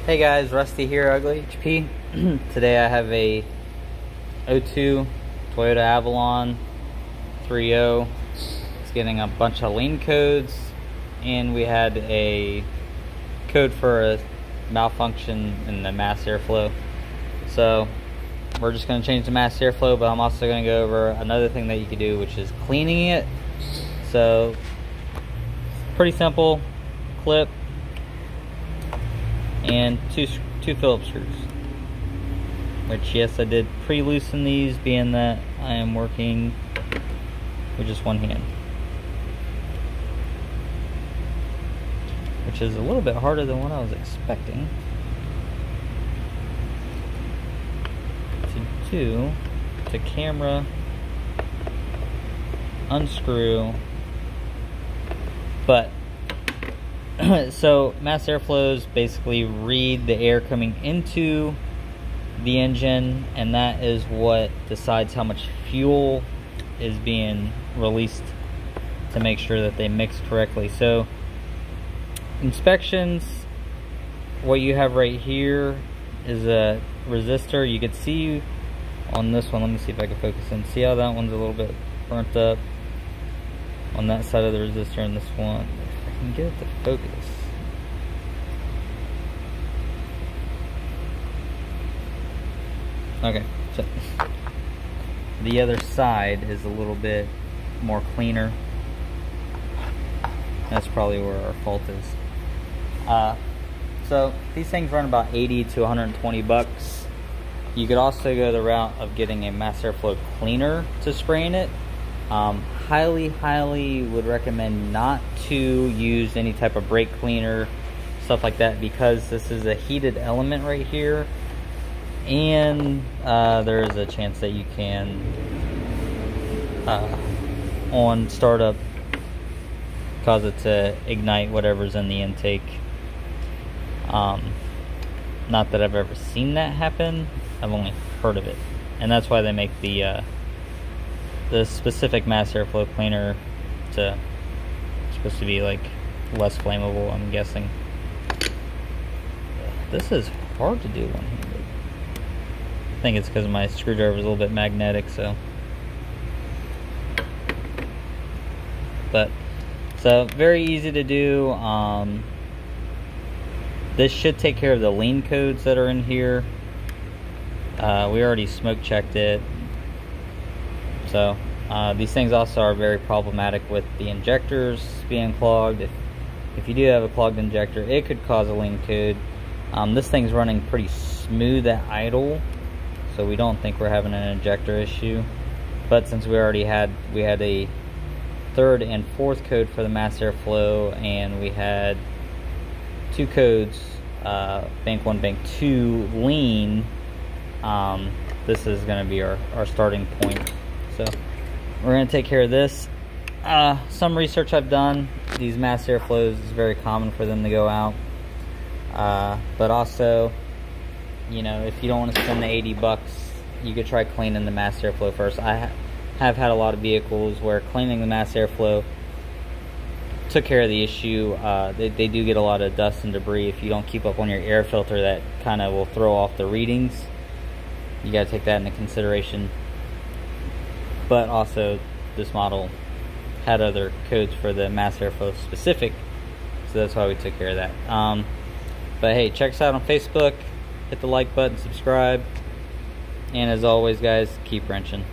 Hey guys, Rusty here, Ugly HP. Today I have a 02 Toyota Avalon 3.0. It's getting a bunch of lean codes, and we had a code for a malfunction in the mass airflow. So we're just going to change the mass airflow, but I'm also going to go over another thing that you can do, which is cleaning it. So pretty simple: clip and two Phillips screws, which, yes, I did pre-loosen these, being that I am working with just one hand, which is a little bit harder than what I was expecting to do. To camera, unscrew, but so mass airflows basically read the air coming into the engine, and that is what decides how much fuel is being released to make sure that they mix correctly. So inspections, what you have right here is a resistor. You can see on this one, let me see if I can focus in. See how that one's a little bit burnt up on that side of the resistor, and this one, if I can get it to focus. Okay, so the other side is a little bit more cleaner. That's probably where our fault is. So these things run about 80 to 120 bucks. You could also go the route of getting a mass airflow cleaner to spray in it. Highly would recommend not to use any type of brake cleaner, stuff like that, because this is a heated element right here, and there is a chance that you can on startup cause it to ignite whatever's in the intake. Not that I've ever seen that happen, I've only heard of it, and that's why they make the specific mass airflow cleaner supposed to be like less flammable, I'm guessing. This is hard to do one-handed. I think it's because my screwdriver is a little bit magnetic, so very easy to do. This should take care of the lean codes that are in here. We already smoke checked it. So these things also are very problematic with the injectors being clogged. If you do have a clogged injector, it could cause a lean code. This thing's running pretty smooth at idle, so we don't think we're having an injector issue. But since we had a third and fourth code for the mass airflow, and we had two codes, bank 1, bank 2 lean, this is going to be our starting point. So we're going to take care of this. Some research I've done, these mass airflows is very common for them to go out, but also, you know, if you don't want to spend the 80 bucks, you could try cleaning the mass airflow first. I have had a lot of vehicles where cleaning the mass airflow took care of the issue. They do get a lot of dust and debris. If you don't keep up on your air filter, that kind of will throw off the readings. You got to take that into consideration. But also, this model had other codes for the mass airflow specific, so that's why we took care of that. But hey, check us out on Facebook, hit the like button, subscribe, and as always guys, keep wrenching.